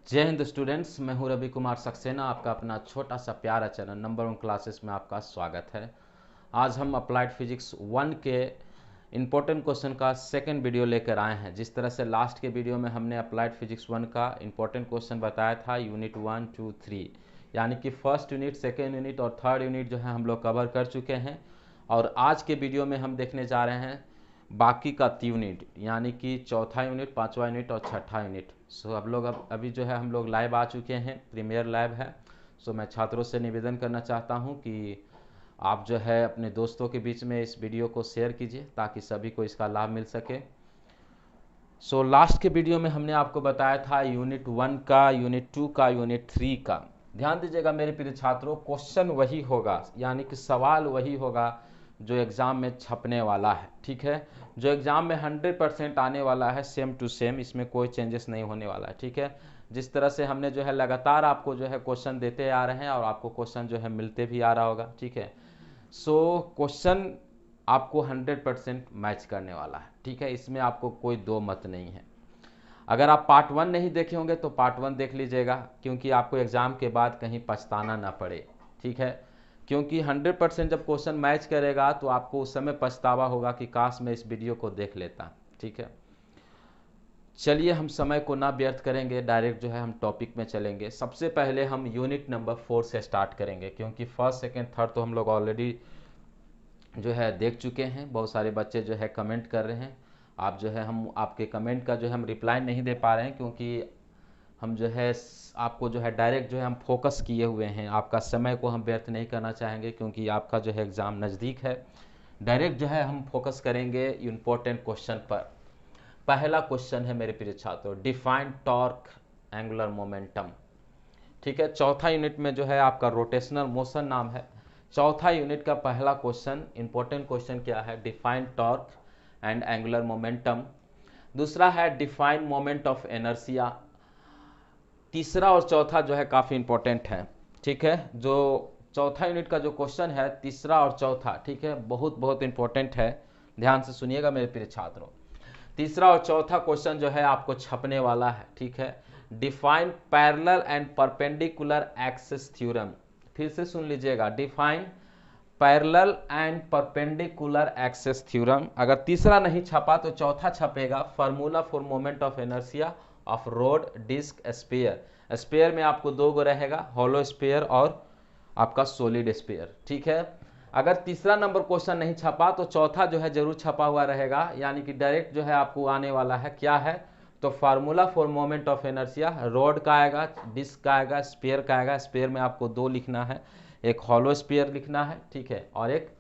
जय हिंद स्टूडेंट्स, मैं हूं रवि कुमार सक्सेना। आपका अपना छोटा सा प्यारा चैनल नंबर 1 क्लासेस में आपका स्वागत है। आज हम अप्लाइड फिजिक्स 1 के इम्पोर्टेंट क्वेश्चन का सेकंड वीडियो लेकर आए हैं। जिस तरह से लास्ट के वीडियो में हमने अप्लाइड फिजिक्स 1 का इम्पोर्टेंट क्वेश्चन बताया था यूनिट 1, 2, 3, यानी कि फर्स्ट यूनिट, सेकेंड यूनिट और थर्ड यूनिट जो है हम लोग कवर कर चुके हैं। और आज के वीडियो में हम देखने जा रहे हैं बाकी का यूनिट, यानी कि चौथा यूनिट, पांचवा यूनिट और छठा यूनिट। सो अब लोग अभी जो है हम लोग लाइव आ चुके हैं, प्रीमियर लाइव है। सो मैं छात्रों से निवेदन करना चाहता हूं कि आप जो है अपने दोस्तों के बीच में इस वीडियो को शेयर कीजिए ताकि सभी को इसका लाभ मिल सके। सो लास्ट के वीडियो में हमने आपको बताया था यूनिट 1 का, यूनिट 2 का, यूनिट 3 का। ध्यान दीजिएगा मेरे प्रिय छात्रों, क्वेश्चन वही होगा, यानी कि सवाल वही होगा जो एग्ज़ाम में छपने वाला है। ठीक है, जो एग्ज़ाम में 100% आने वाला है, सेम टू सेम, इसमें कोई चेंजेस नहीं होने वाला है। ठीक है, जिस तरह से हमने जो है लगातार आपको जो है क्वेश्चन देते आ रहे हैं और आपको क्वेश्चन जो है मिलते भी आ रहा होगा। ठीक है, सो क्वेश्चन आपको 100% मैच करने वाला है। ठीक है, इसमें आपको कोई दो मत नहीं है। अगर आप पार्ट 1 नहीं देखे होंगे तो पार्ट 1 देख लीजिएगा, क्योंकि आपको एग्ज़ाम के बाद कहीं पछताना ना पड़े। ठीक है, क्योंकि 100% जब क्वेश्चन मैच करेगा तो आपको उस समय पछतावा होगा कि काश मैं इस वीडियो को देख लेता। ठीक है, चलिए हम समय को ना व्यर्थ करेंगे, डायरेक्ट जो है हम टॉपिक में चलेंगे। सबसे पहले हम यूनिट नंबर 4 से स्टार्ट करेंगे, क्योंकि फर्स्ट, सेकेंड, थर्ड तो हम लोग ऑलरेडी जो है देख चुके हैं। बहुत सारे बच्चे जो है कमेंट कर रहे हैं। आप जो है, हम आपके कमेंट का जो है हम रिप्लाई नहीं दे पा रहे हैं, क्योंकि हम जो है आपको जो है डायरेक्ट जो है हम फोकस किए हुए हैं। आपका समय को हम व्यर्थ नहीं करना चाहेंगे, क्योंकि आपका जो है एग्ज़ाम नज़दीक है। डायरेक्ट जो है हम फोकस करेंगे इम्पोर्टेंट क्वेश्चन पर। पहला क्वेश्चन है मेरे प्रिय छात्रों, डिफाइन टॉर्क एंगुलर मोमेंटम। ठीक है, चौथा यूनिट में जो है आपका रोटेशनल मोशन नाम है। चौथा यूनिट का पहला क्वेश्चन, इंपॉर्टेंट क्वेश्चन क्या है, define torque and angular momentum. दूसरा है डिफाइन मोमेंट ऑफ इनर्शिया। तीसरा और चौथा जो है काफ़ी इंपॉर्टेंट है। ठीक है, जो चौथा यूनिट का जो क्वेश्चन है, तीसरा और चौथा, ठीक है, बहुत बहुत इंपॉर्टेंट है। ध्यान से सुनिएगा मेरे प्रिय छात्रों। तीसरा और चौथा क्वेश्चन जो है आपको छपने वाला है। ठीक है, define parallel and perpendicular axis theorem. फिर से सुन लीजिएगा, define parallel and perpendicular axis theorem. अगर तीसरा नहीं छपा तो चौथा छपेगा, formula for moment of inertia of rod, disc, sphere. Sphere में आपको दो गो रहेगा, हॉलो स्पेयर और आपका सॉलिड स्पेयर। ठीक है, अगर तीसरा नंबर क्वेश्चन नहीं छपा तो चौथा जो है जरूर छपा हुआ रहेगा, यानी कि डायरेक्ट जो है आपको आने वाला है। क्या है तो formula for moment of inertia, road का आएगा, डिस्क का आएगा, स्पेयर का आएगा। स्पेयर में आपको दो लिखना है, एक हॉलो स्पेयर लिखना है, ठीक है, और एक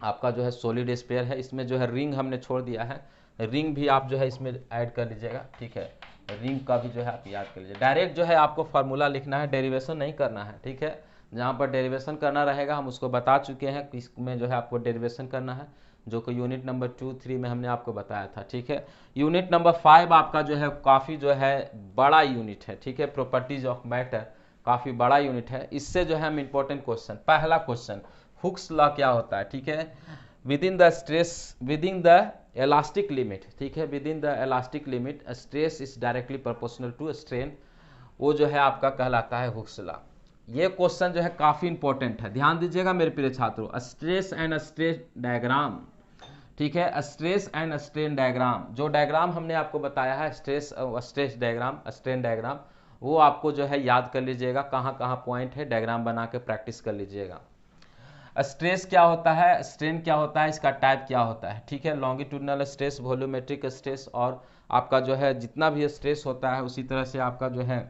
आपका जो है सॉलिड स्पेयर है। इसमें जो है रिंग हमने छोड़ दिया है, रिंग भी आप जो है इसमें ऐड कर लीजिएगा। ठीक है, रिंग का भी जो है आप याद कर लीजिए। डायरेक्ट जो है आपको फार्मूला लिखना है, डेरिवेशन नहीं करना है। ठीक है, जहाँ पर डेरिवेशन करना रहेगा हम उसको बता चुके हैं, इसमें जो है आपको डेरिवेशन करना है, जो कि यूनिट नंबर 2, 3 में हमने आपको बताया था। ठीक है, यूनिट नंबर 5 आपका जो है काफ़ी जो है बड़ा यूनिट है। ठीक है, प्रॉपर्टीज ऑफ मैटर, काफ़ी बड़ा यूनिट है। इससे जो है हम इंपॉर्टेंट क्वेश्चन, पहला क्वेश्चन, हुक्स लॉ क्या होता है। ठीक है, within the stress, within the elastic limit. ठीक है, within the elastic limit stress is directly proportional to strain, वो जो है आपका कहलाता है हुक्स लॉ। ये क्वेश्चन जो है काफ़ी इंपॉर्टेंट है, ध्यान दीजिएगा मेरे प्रिय छात्रों। Stress and strain diagram. ठीक है, स्ट्रेस एंड स्ट्रेन डायग्राम, जो डायग्राम हमने आपको बताया है, स्ट्रेस डायग्राम, स्ट्रेन डायग्राम, वो आपको जो है याद कर लीजिएगा, कहाँ कहाँ पॉइंट है, डायग्राम बना के प्रैक्टिस कर लीजिएगा। स्ट्रेस क्या होता है, स्ट्रेन क्या होता है, इसका टाइप क्या होता है। ठीक है, लॉन्गिट्यूडनल स्ट्रेस, वॉल्यूमेट्रिक स्ट्रेस, और आपका जो है जितना भी स्ट्रेस होता है उसी तरह से आपका जो है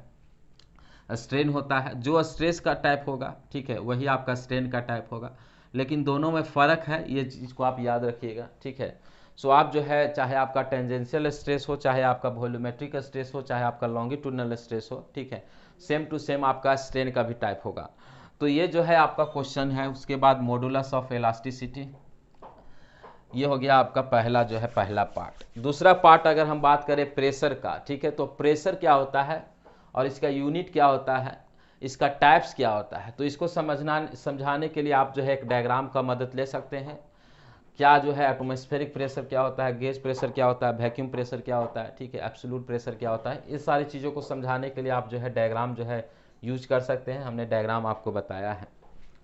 स्ट्रेन होता है। जो स्ट्रेस का टाइप होगा, ठीक है, वही आपका स्ट्रेन का टाइप होगा, लेकिन दोनों में फ़र्क है, ये चीज़ को आप याद रखिएगा। ठीक है, सो आप जो है चाहे आपका टेंजेंशियल स्ट्रेस हो, चाहे आपका वॉल्यूमेट्रिक स्ट्रेस हो, चाहे आपका लॉन्गिट्यूडनल स्ट्रेस हो, ठीक है, सेम टू सेम आपका स्ट्रेन का भी टाइप होगा। तो ये जो है आपका क्वेश्चन है। उसके बाद मॉडुलस ऑफ इलास्टिसिटी, ये हो गया आपका पहला जो है पहला पार्ट। दूसरा पार्ट अगर हम बात करें प्रेशर का, ठीक है, तो प्रेशर क्या होता है और इसका यूनिट क्या होता है, इसका टाइप्स क्या होता है, तो इसको समझाने के लिए आप जो है एक डायग्राम का मदद ले सकते हैं। क्या जो है एटमॉस्फेरिक प्रेशर क्या होता है, गैस प्रेशर क्या होता है, वैक्यूम प्रेशर क्या होता है, ठीक है, एब्सोल्यूट प्रेशर क्या होता है। इस सारी चीज़ों को समझाने के लिए आप जो है डायग्राम जो है यूज कर सकते हैं। हमने डायग्राम आपको बताया है,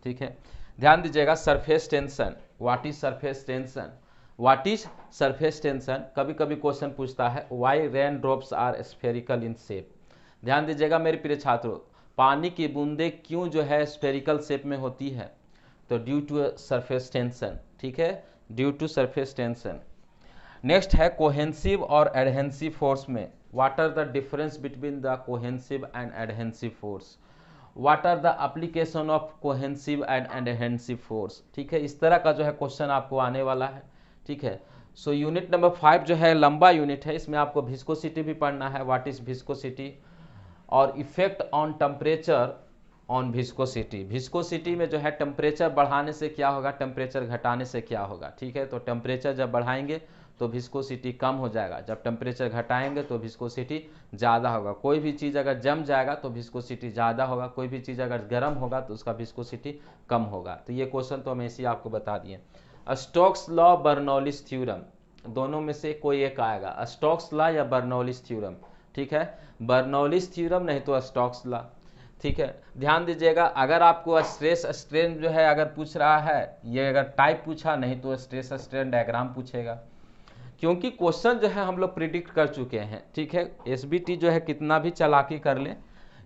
ठीक है। ध्यान दीजिएगा, surface tension, what is surface tension, what is surface tension. कभी कभी क्वेश्चन पूछता है why rain drops are spherical in shape. ध्यान दीजिएगा मेरे प्रिय छात्रों, पानी की बूंदें क्यों जो है स्फेरिकल शेप में होती है, तो ड्यू टू सरफेस टेंशन, ठीक है, due to surface tension. Next है कोहेंसिव और एडहेंसिव फोर्स में what are the difference between the cohesive and adhesive force, what are the application of cohesive and adhesive force, ठीक है। इस तरह का जो है क्वेश्चन आपको आने वाला है, ठीक है। सो यूनिट नंबर 5 जो है लंबा यूनिट है, इसमें आपको विस्कोसिटी भी पढ़ना है, व्हाट इज विस्कोसिटी, और effect on temperature on viscosity. Viscosity में जो है टेम्परेचर बढ़ाने से क्या होगा, टेम्परेचर घटाने से क्या होगा, ठीक है। तो टेम्परेचर जब बढ़ाएंगे तो विस्कोसिटी कम हो जाएगा, जब टेम्परेचर घटाएंगे तो विस्कोसिटी ज़्यादा होगा। कोई भी चीज़ अगर जम जाएगा तो विस्कोसिटी ज़्यादा होगा, कोई भी चीज़ अगर गर्म होगा तो उसका विस्कोसिटी कम होगा। तो ये क्वेश्चन तो हम ऐसे ही आपको बता दिए। स्टोक्स लॉ, बर्नौलिस थ्योरम, दोनों में से कोई एक आएगा, स्टोक्स लॉ या बर्नौलिस थ्योरम, ठीक है। बर्नौलिस थ्योरम नहीं तो स्टोक्स लॉ, ठीक है। ध्यान दीजिएगा, अगर आपको स्ट्रेस स्ट्रेन जो है अगर पूछ रहा है, ये अगर टाइप पूछा, नहीं तो स्ट्रेस स्ट्रेन डायग्राम पूछेगा, क्योंकि क्वेश्चन जो है हम लोग प्रिडिक्ट कर चुके हैं, ठीक है। एसबीटी जो है कितना भी चालाकी कर ले,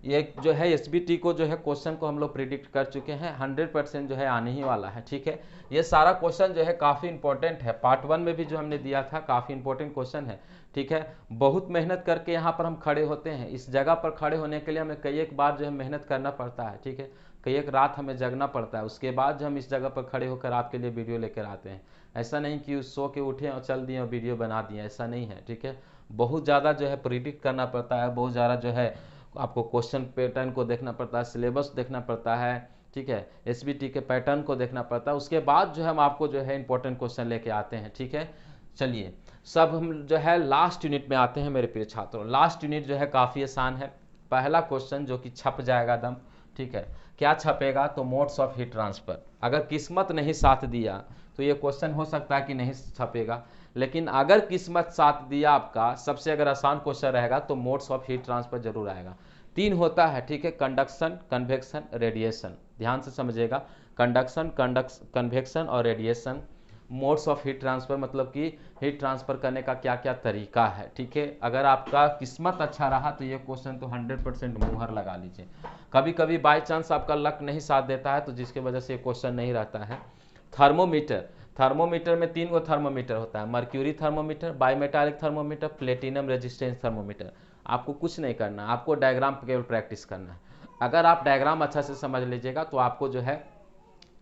ये जो है एसबीटी को जो है क्वेश्चन को हम लोग प्रिडिक्ट कर चुके हैं, 100% जो है आने ही वाला है, ठीक है। ये सारा क्वेश्चन जो है काफ़ी इंपॉर्टेंट है, पार्ट 1 में भी जो हमने दिया था काफ़ी इंपॉर्टेंट क्वेश्चन है, ठीक है। बहुत मेहनत करके यहाँ पर हम खड़े होते हैं, इस जगह पर खड़े होने के लिए हमें कई एक बार जो है मेहनत करना पड़ता है, ठीक है, कई एक रात हमें जगना पड़ता है, उसके बाद जो हम इस जगह पर खड़े होकर आपके लिए वीडियो लेकर आते हैं। ऐसा नहीं कि सो के उठे और चल दिए और वीडियो बना दिए, ऐसा नहीं है, ठीक है। बहुत ज़्यादा जो है प्रिडिक्ट करना पड़ता है, बहुत ज़्यादा जो है आपको क्वेश्चन पैटर्न को देखना पड़ता है, सिलेबस देखना पड़ता है, ठीक है, एसबीटी के पैटर्न को देखना पड़ता है, उसके बाद जो है हम आपको जो है इंपॉर्टेंट क्वेश्चन लेके आते हैं, ठीक है। चलिए सब हम जो है लास्ट यूनिट में आते हैं मेरे प्रिय छात्रों। लास्ट यूनिट जो है काफ़ी आसान है। पहला क्वेश्चन जो कि छप जाएगा दम, ठीक है, क्या छपेगा, तो मोड्स ऑफ हीट ट्रांसफर। अगर किस्मत नहीं साथ दिया तो ये क्वेश्चन हो सकता है कि नहीं छपेगा, लेकिन अगर किस्मत साथ दिया आपका, सबसे अगर आसान क्वेश्चन रहेगा तो मोड्स ऑफ हीट ट्रांसफर जरूर आएगा। 3 होता है, ठीक है, कंडक्शन, कन्वेक्शन, रेडिएशन। ध्यान से समझिएगा, कंडक्शन, कन्वेक्शन और radiation. Modes of heat transfer मतलब कि हीट ट्रांसफर करने का क्या क्या तरीका है, ठीक है। अगर आपका किस्मत अच्छा रहा तो ये क्वेश्चन तो 100% मुहर लगा लीजिए। कभी कभी बाई चांस आपका लक नहीं साथ देता है तो जिसकी वजह से ये क्वेश्चन नहीं रहता है। थर्मोमीटर, थर्मोमीटर में 3 गो थर्मोमीटर होता है, mercury thermometer, bimetallic thermometer, platinum resistance thermometer. आपको कुछ नहीं करना, आपको डायग्राम केवल प्रैक्टिस करना है। अगर आप डायग्राम अच्छा से समझ लीजिएगा तो आपको जो है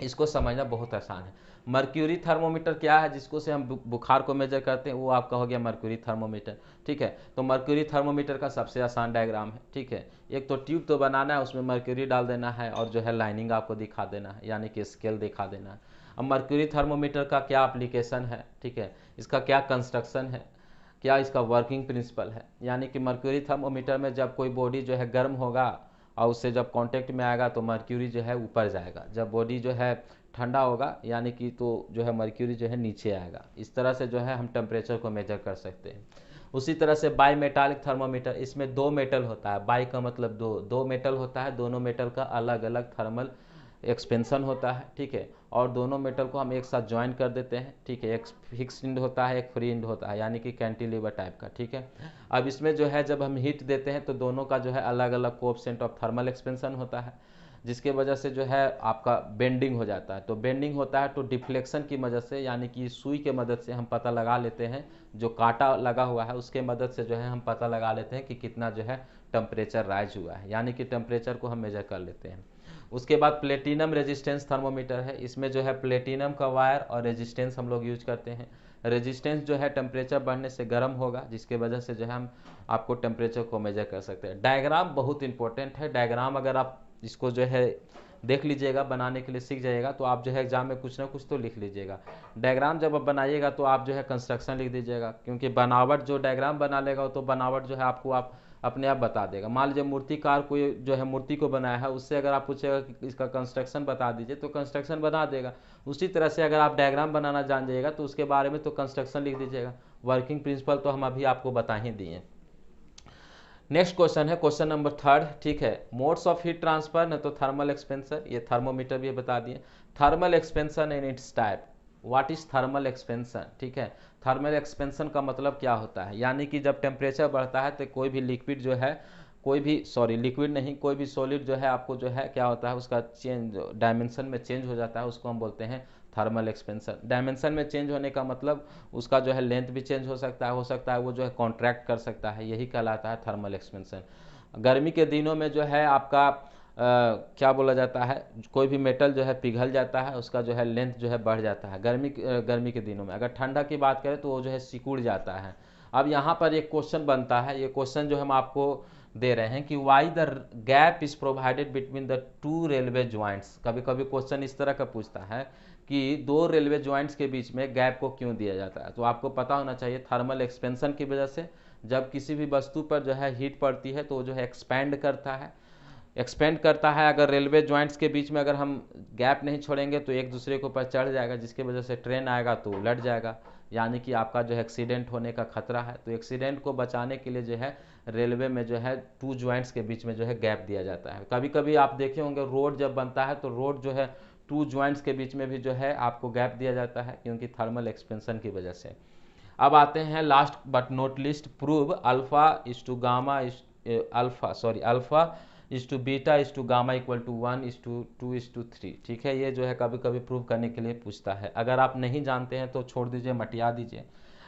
इसको समझना बहुत आसान है। मर्क्यूरी थर्मोमीटर क्या है, जिसको से हम बुखार को मेजर करते हैं, वो आपका हो गया मर्क्यूरी थर्मोमीटर, ठीक है। तो मर्क्यूरी थर्मोमीटर का सबसे आसान डायग्राम है, ठीक है। एक तो ट्यूब तो बनाना है, उसमें मर्क्यूरी डाल देना है और जो है लाइनिंग आपको दिखा देना है, यानी कि स्केल दिखा देना है। अब मर्क्यूरी थर्मोमीटर का क्या एप्लीकेशन है, ठीक है, इसका क्या कंस्ट्रक्शन है, क्या इसका वर्किंग प्रिंसिपल है। यानी कि मर्क्यूरी थर्मोमीटर में जब कोई बॉडी जो है गर्म होगा और उससे जब कांटेक्ट में आएगा तो मर्क्यूरी जो है ऊपर जाएगा, जब बॉडी जो है ठंडा होगा यानी कि तो जो है मर्क्यूरी जो है नीचे आएगा। इस तरह से जो है हम टेम्परेचर को मेजर कर सकते हैं। उसी तरह से बाई मेटालिक थर्मोमीटर, इसमें 2 मेटल होता है, बाई का मतलब दो मेटल होता है, दोनों मेटल का अलग अलग थर्मल एक्सपेंशन होता है, ठीक है, और दोनों मेटल को हम एक साथ ज्वाइन कर देते हैं, ठीक है। एक फिक्स इंड होता है, एक फ्री इंड होता है, यानी कि कैंटिलीवर टाइप का, ठीक है। अब इसमें जो है जब हम हीट देते हैं तो दोनों का जो है अलग अलग कोएफिशिएंट ऑफ थर्मल एक्सपेंशन होता है, जिसके वजह से जो है आपका बेंडिंग हो जाता है। तो बेंडिंग होता है तो डिफ्लेक्शन की मदद से, यानी कि सुई के मदद से हम पता लगा लेते हैं, जो कांटा लगा हुआ है उसके मदद से जो है हम पता लगा लेते हैं कि कितना जो है टेम्परेचर राइज हुआ है, यानी कि टेम्परेचर को हम मेजर कर लेते हैं। उसके बाद प्लेटिनम रेजिस्टेंस थर्मोमीटर है, इसमें जो है प्लेटिनम का वायर और रेजिस्टेंस हम लोग यूज करते हैं। रेजिस्टेंस जो है टेम्परेचर बढ़ने से गर्म होगा, जिसके वजह से जो है हम आपको टेम्परेचर को मेजर कर सकते हैं। डायग्राम बहुत इंपॉर्टेंट है, डायग्राम अगर आप इसको जो है देख लीजिएगा, बनाने के लिए सीख जाइएगा तो आप जो है एग्जाम में कुछ ना कुछ तो लिख लीजिएगा। डायग्राम जब आप बनाइएगा तो आप जो है कंस्ट्रक्शन लिख दीजिएगा, क्योंकि बनावट जो डायग्राम बना लेगा तो बनावट जो है आपको आप अपने आप बता देगा। मान लीजिए मूर्तिकार कोई जो है मूर्ति को बनाया है, उससे अगर आप पूछेगा कि इसका कंस्ट्रक्शन बता दीजिए तो कंस्ट्रक्शन बना देगा। उसी तरह से अगर आप डायग्राम बनाना जान जाइएगा तो उसके बारे में तो कंस्ट्रक्शन लिख दीजिएगा। वर्किंग प्रिंसिपल तो हम अभी आपको बता ही दिए। नेक्स्ट क्वेश्चन है क्वेश्चन नंबर 3, ठीक है। मोड्स ऑफ हीट ट्रांसफर, न तो थर्मल एक्सपेंशन, ये थर्मोमीटर भी बता दिए। Thermal expansion and it's type, what is thermal expansion, ठीक है। थर्मल एक्सपेंशन का मतलब क्या होता है, यानी कि जब टेम्परेचर बढ़ता है तो कोई भी लिक्विड जो है, कोई भी लिक्विड नहीं, कोई भी सॉलिड जो है आपको जो है क्या होता है, उसका चेंज डायमेंशन में चेंज हो जाता है, उसको हम बोलते हैं थर्मल एक्सपेंशन। डायमेंशन में चेंज होने का मतलब उसका जो है लेंथ भी चेंज हो सकता है वो जो है कॉन्ट्रैक्ट कर सकता है, यही कहलाता है थर्मल एक्सपेंशन। गर्मी के दिनों में जो है आपका क्या बोला जाता है, कोई भी मेटल जो है पिघल जाता है, उसका जो है लेंथ जो है बढ़ जाता है गर्मी के दिनों में। अगर ठंडा की बात करें तो वो जो है सिकुड़ जाता है। अब यहाँ पर एक क्वेश्चन बनता है, ये क्वेश्चन जो हम आपको दे रहे हैं कि why the gap is provided between the two railway joints. कभी कभी क्वेश्चन इस तरह का पूछता है कि दो रेलवे ज्वाइंट्स के बीच में गैप को क्यों दिया जाता है। तो आपको पता होना चाहिए थर्मल एक्सपेंशन की वजह से जब किसी भी वस्तु पर जो है हीट पड़ती है तो वो जो है एक्सपेंड करता है। अगर रेलवे ज्वाइंट्स के बीच में अगर हम गैप नहीं छोड़ेंगे तो एक दूसरे के ऊपर चढ़ जाएगा, जिसकी वजह से ट्रेन आएगा तो उलट जाएगा, यानी कि आपका जो है एक्सीडेंट होने का खतरा है। तो एक्सीडेंट को बचाने के लिए जो है रेलवे में जो है टू ज्वाइंट्स के बीच में जो है गैप दिया जाता है। कभी कभी आप देखे होंगे रोड जब बनता है तो रोड जो है टू ज्वाइंट्स के बीच में भी जो है आपको गैप दिया जाता है, क्योंकि थर्मल एक्सपेंशन की वजह से। अब आते हैं last but not least, prove alpha is to gamma alpha is to beta is to gamma equal to 1:2:3, ठीक है। ये जो है कभी कभी प्रूव करने के लिए पूछता है। अगर आप नहीं जानते हैं तो छोड़ दीजिए, मटिया दीजिए,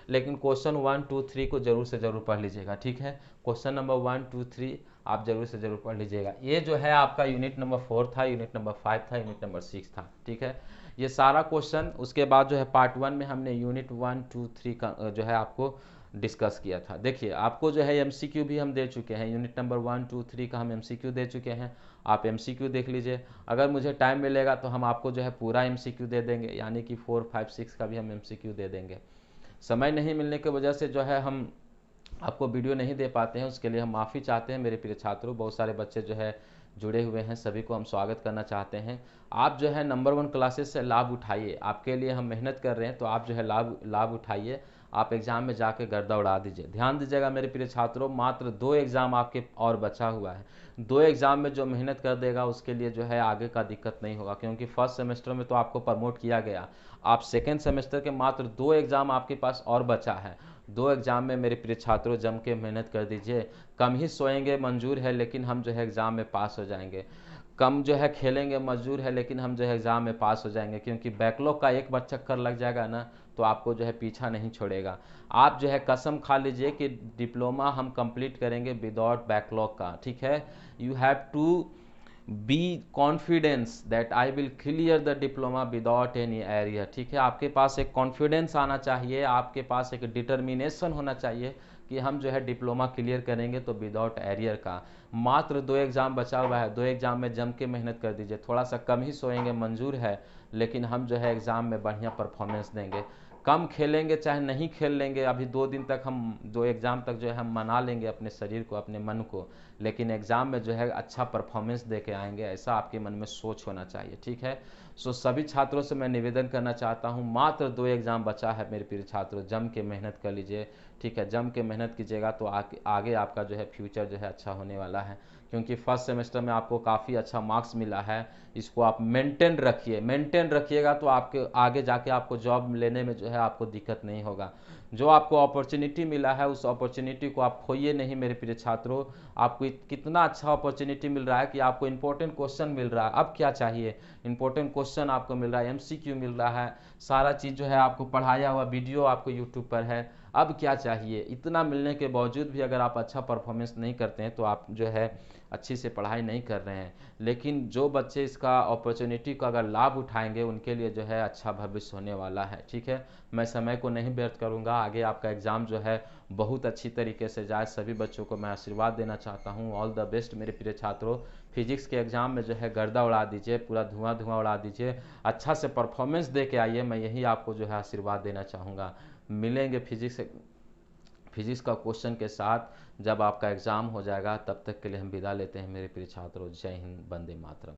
लेकिन क्वेश्चन 1, 2, 3 को जरूर से जरूर पढ़ लीजिएगा, ठीक है। क्वेश्चन नंबर 1, 2, 3 आप जरूर से जरूर पढ़ लीजिएगा। ये जो है आपका यूनिट नंबर 4 था, यूनिट नंबर 5 था, यूनिट नंबर 6 था, ठीक है। ये सारा क्वेश्चन उसके बाद जो है पार्ट 1 में हमने यूनिट 1, 2, 3 का जो है आपको डिस्कस किया था। देखिए आपको जो है एमसीक्यू भी हम दे चुके हैं, यूनिट नंबर 1, 2, 3 का हम एमसीक्यू दे चुके हैं। आप एमसीक्यू देख लीजिए, अगर मुझे टाइम मिलेगा तो हम आपको जो है पूरा एमसीक्यू दे देंगे, यानी कि 4, 5, 6 का भी हम एमसीक्यू दे देंगे। समय नहीं मिलने की वजह से जो है हम आपको वीडियो नहीं दे पाते हैं, उसके लिए हम माफ़ी चाहते हैं मेरे प्रिय छात्रों। बहुत सारे बच्चे जो है जुड़े हुए हैं, सभी को हम स्वागत करना चाहते हैं। आप जो है नंबर 1 क्लासेस से लाभ उठाइए, आपके लिए हम मेहनत कर रहे हैं, तो आप जो है लाभ उठाइए। आप एग्ज़ाम में जाके गर्दा उड़ा दीजिए। ध्यान दीजिएगा मेरे प्रिय छात्रों, मात्र 2 एग्ज़ाम आपके और बचा हुआ है। 2 एग्ज़ाम में जो मेहनत कर देगा उसके लिए जो है आगे का दिक्कत नहीं होगा, क्योंकि फर्स्ट सेमेस्टर में तो आपको प्रमोट किया गया। आप सेकेंड सेमेस्टर के मात्र 2 एग्ज़ाम आपके पास और बचा है। 2 एग्ज़ाम में मेरे प्रिय छात्रों जम के मेहनत कर दीजिए। कम ही सोएंगे मंजूर है, लेकिन हम जो है एग्ज़ाम में पास हो जाएंगे। कम जो है खेलेंगे मंजूर है, लेकिन हम जो है एग्ज़ाम में पास हो जाएंगे, क्योंकि बैकलॉग का एक बार चक्कर लग जाएगा ना तो आपको जो है पीछा नहीं छोड़ेगा। आप जो है कसम खा लीजिए कि डिप्लोमा हम कंप्लीट करेंगे विदाउट बैकलॉग का, ठीक है। You have to be confidence that I will clear the diploma without any arrear, ठीक है। आपके पास एक कॉन्फिडेंस आना चाहिए, आपके पास एक डिटर्मिनेशन होना चाहिए कि हम जो है डिप्लोमा क्लियर करेंगे तो विदाउट एरियर का। मात्र 2 एग्ज़ाम बचा हुआ है, 2 एग्ज़ाम में जम के मेहनत कर दीजिए। थोड़ा सा कम ही सोएंगे मंजूर है, लेकिन हम जो है एग्ज़ाम में बढ़िया परफॉर्मेंस देंगे। कम खेलेंगे चाहे नहीं खेल लेंगे, अभी 2 दिन तक हम 2 एग्ज़ाम तक जो है हम मना लेंगे अपने शरीर को, अपने मन को, लेकिन एग्ज़ाम में जो है अच्छा परफॉर्मेंस दे के आएंगे, ऐसा आपके मन में सोच होना चाहिए, ठीक है। सो सभी छात्रों से मैं निवेदन करना चाहता हूँ, मात्र 2 एग्ज़ाम बचा है मेरे प्रिय छात्रों, जम के मेहनत कर लीजिए, ठीक है। जम के मेहनत कीजिएगा तो आगे आपका जो है फ्यूचर जो है अच्छा होने वाला है, क्योंकि फर्स्ट सेमेस्टर में आपको काफ़ी अच्छा मार्क्स मिला है। इसको आप मेंटेन रखिएगा तो आपके आगे जाके आपको जॉब लेने में जो है आपको दिक्कत नहीं होगा। जो आपको अपॉर्चुनिटी मिला है उस अपॉर्चुनिटी को आप खोइए नहीं मेरे प्रिय छात्रों। आपको कितना अच्छा अपॉर्चुनिटी मिल रहा है कि आपको इंपॉर्टेंट क्वेश्चन मिल रहा है, अब क्या चाहिए। इंपॉर्टेंट क्वेश्चन आपको मिल रहा है, एमसीक्यू मिल रहा है, सारा चीज़ जो है आपको पढ़ाया हुआ वीडियो आपको यूट्यूब पर है, अब क्या चाहिए। इतना मिलने के बावजूद भी अगर आप अच्छा परफॉर्मेंस नहीं करते हैं तो आप जो है अच्छी से पढ़ाई नहीं कर रहे हैं। लेकिन जो बच्चे इसका अपॉर्चुनिटी का अगर लाभ उठाएंगे उनके लिए जो है अच्छा भविष्य होने वाला है, ठीक है। मैं समय को नहीं व्यर्थ करूंगा, आगे आपका एग्ज़ाम जो है बहुत अच्छी तरीके से जाए। सभी बच्चों को मैं आशीर्वाद देना चाहता हूँ। ऑल द बेस्ट मेरे प्रिय छात्रों। फिजिक्स के एग्ज़ाम में जो है गर्दा उड़ा दीजिए, पूरा धुआं उड़ा दीजिए, अच्छा से परफॉर्मेंस दे के आइए, मैं यही आपको जो है आशीर्वाद देना चाहूँगा। मिलेंगे फिजिक्स का क्वेश्चन के साथ जब आपका एग्ज़ाम हो जाएगा, तब तक के लिए हम विदा लेते हैं मेरे प्रिय छात्रों। जय हिंद, वंदे मातरम।